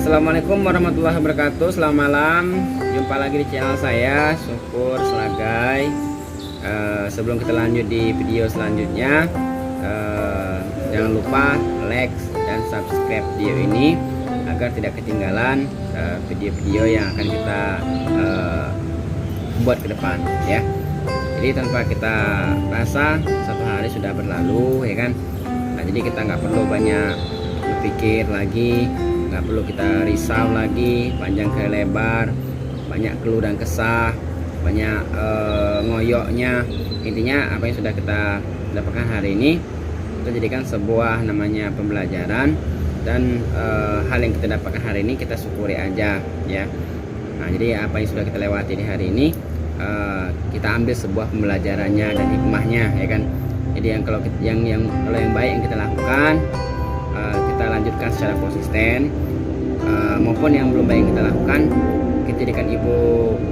Assalamualaikum warahmatullahi wabarakatuh. Selamat malam. Jumpa lagi di channel saya, Syukur Selagai. Sebelum kita lanjut di video selanjutnya, jangan lupa like dan subscribe video ini agar tidak ketinggalan video-video yang akan kita buat ke depan, ya. Jadi tanpa kita rasa satu hari sudah berlalu, ya kan. Nah, jadi kita nggak perlu banyak berpikir lagi, nggak perlu kita risau lagi panjang kali lebar, banyak keluh dan kesah, banyak ngoyoknya. Intinya apa yang sudah kita dapatkan hari ini kita jadikan sebuah namanya pembelajaran, dan hal yang kita dapatkan hari ini kita syukuri aja, ya. Nah, jadi apa yang sudah kita lewati di hari ini kita ambil sebuah pembelajarannya dan hikmahnya, ya kan. Jadi kalau yang baik yang kita lakukan kita lanjutkan secara konsisten, maupun yang belum baik yang kita lakukan kita jadikan ibu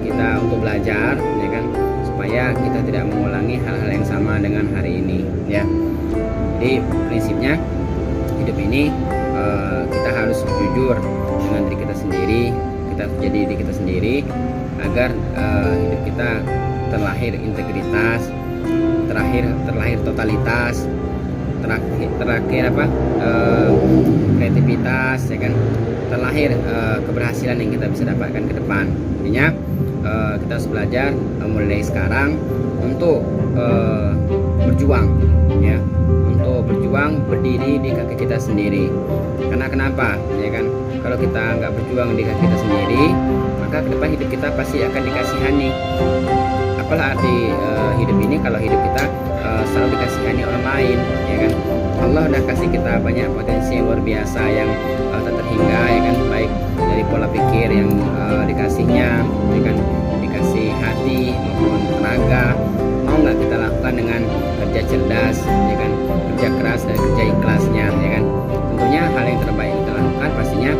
kita untuk belajar, ya kan, supaya kita tidak mengulangi hal-hal yang sama dengan hari ini, ya. Jadi prinsipnya hidup ini kita harus jujur dengan diri kita sendiri, kita jadi diri kita sendiri agar hidup kita terlahir integritas, terlahir totalitas, terakhir kreativitas, ya kan, terlahir keberhasilan yang kita bisa dapatkan ke depan. Intinya kita harus belajar mulai dari sekarang untuk berjuang, ya, untuk berjuang berdiri di kaki kita sendiri. Karena kenapa, ya kan, kalau kita nggak berjuang di kaki kita sendiri, maka ke depan hidup kita pasti akan dikasihani. Apalah arti hidup ini kalau hidup kita selalu dikasihani orang lain, ya kan. Allah udah kasih kita banyak potensi yang luar biasa yang tak terhingga, ya kan, baik dari pola pikir yang dikasihnya, ya kan, dikasih hati maupun tenaga. Mau nggak kita lakukan dengan kerja cerdas, ya kan, kerja keras dan kerja ikhlasnya, ya kan. Tentunya hal yang terbaik kita lakukan pastinya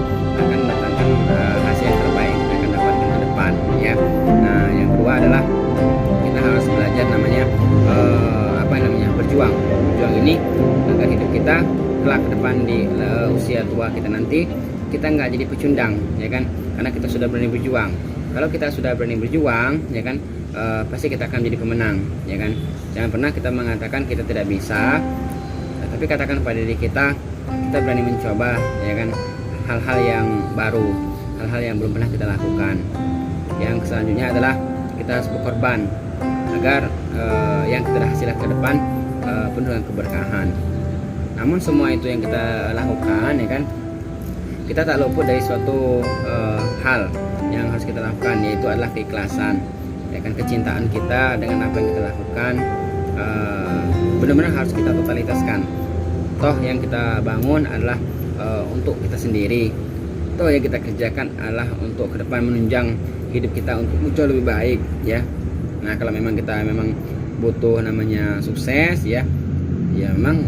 akan mendatangkan hasil yang terbaik yang kita akan dapatkan ke depan, ya. Nah, yang kedua adalah kita harus belajar namanya berjuang ini agar hidup kita kelak ke depan di usia tua kita nanti kita nggak jadi pecundang, ya kan, karena kita sudah berani berjuang. Kalau kita sudah berani berjuang, ya kan, pasti kita akan menjadi pemenang, ya kan. Jangan pernah kita mengatakan kita tidak bisa, tapi katakan pada diri kita berani mencoba, ya kan, hal-hal yang baru, hal-hal yang belum pernah kita lakukan. Yang selanjutnya adalah kita harus berkorban agar yang kita hasilkan ke depan penuh dengan keberkahan. Namun semua itu yang kita lakukan, ya kan, kita tak luput dari suatu hal yang harus kita lakukan, yaitu adalah keikhlasan, ya kan, kecintaan kita dengan apa yang kita lakukan benar-benar harus kita totalitaskan. Toh yang kita bangun adalah untuk kita sendiri, toh yang kita kerjakan adalah untuk ke depan menunjang hidup kita untuk jauh lebih baik, ya. Nah, kalau memang kita butuh namanya sukses, ya memang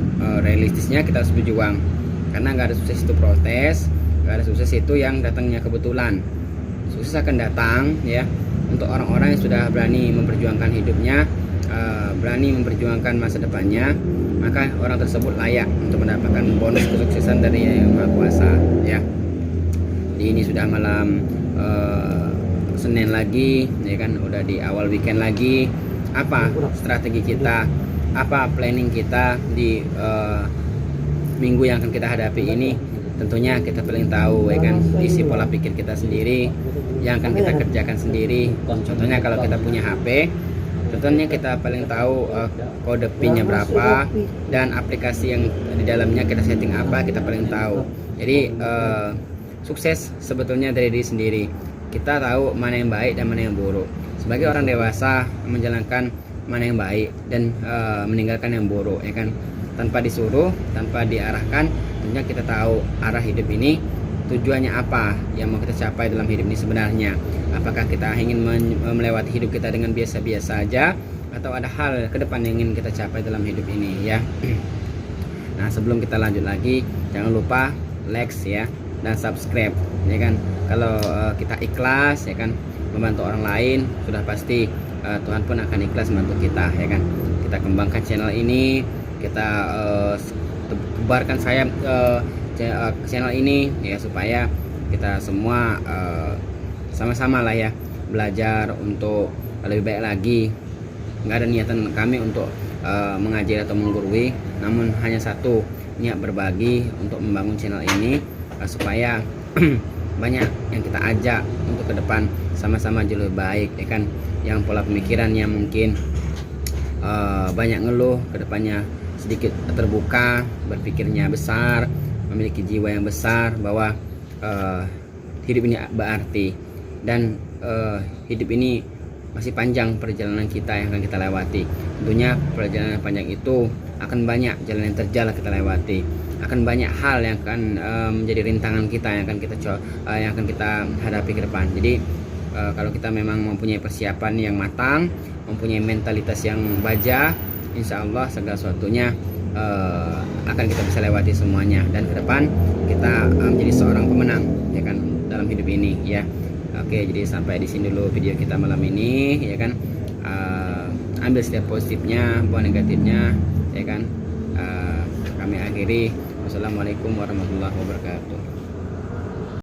realistisnya kita harus berjuang, karena nggak ada sukses itu protes, nggak ada sukses itu yang datangnya kebetulan. Sukses akan datang, ya, untuk orang-orang yang sudah berani memperjuangkan hidupnya, berani memperjuangkan masa depannya, maka orang tersebut layak untuk mendapatkan bonus kesuksesan dari Yang Maha Kuasa, ya. Jadi ini sudah malam Senin lagi, ya kan, udah di awal weekend lagi. Apa strategi kita, apa planning kita di minggu yang akan kita hadapi ini? Tentunya kita paling tahu, ya kan, isi pola pikir kita sendiri yang akan kita kerjakan sendiri. Contohnya kalau kita punya HP, contohnya kita paling tahu kode PIN-nya berapa dan aplikasi yang di dalamnya kita setting apa, kita paling tahu. Jadi sukses sebetulnya dari diri sendiri. Kita tahu mana yang baik dan mana yang buruk. Sebagai orang dewasa menjalankan mana yang baik dan meninggalkan yang buruk, ya kan, tanpa disuruh, tanpa diarahkan. Tentunya kita tahu arah hidup ini tujuannya apa yang mau kita capai dalam hidup ini sebenarnya. Apakah kita ingin melewati hidup kita dengan biasa-biasa saja, atau ada hal ke depan yang ingin kita capai dalam hidup ini, ya. Nah, sebelum kita lanjut lagi, jangan lupa like, ya, dan subscribe, ya kan. Kalau kita ikhlas, ya kan, membantu orang lain, sudah pasti Tuhan pun akan ikhlas membantu kita, ya kan. Kita kembangkan channel ini, kita tebarkan sayap channel ini, ya, supaya kita semua sama-sama lah ya belajar untuk lebih baik lagi. Nggak ada niatan kami untuk mengajar atau menggurui, namun hanya satu, niat berbagi untuk membangun channel ini supaya banyak yang kita ajak untuk ke depan sama-sama jauh lebih baik ya kan. Yang pola pemikirannya mungkin banyak ngeluh, kedepannya sedikit terbuka, berpikirnya besar, memiliki jiwa yang besar bahwa hidup ini berarti dan hidup ini masih panjang perjalanan kita yang akan kita lewati. Tentunya perjalanan panjang itu akan banyak jalan yang terjal kita lewati, akan banyak hal yang akan menjadi rintangan kita yang akan kita hadapi ke depan. Jadi kalau kita memang mempunyai persiapan yang matang, mempunyai mentalitas yang baja, insya Allah segala sesuatunya akan kita bisa lewati semuanya, dan ke depan kita menjadi seorang pemenang ya kan dalam hidup ini ya. Oke, jadi sampai di sini dulu video kita malam ini ya kan. Ambil setiap positifnya, buang negatifnya ya kan. Kami akhiri. Wassalamualaikum warahmatullahi wabarakatuh.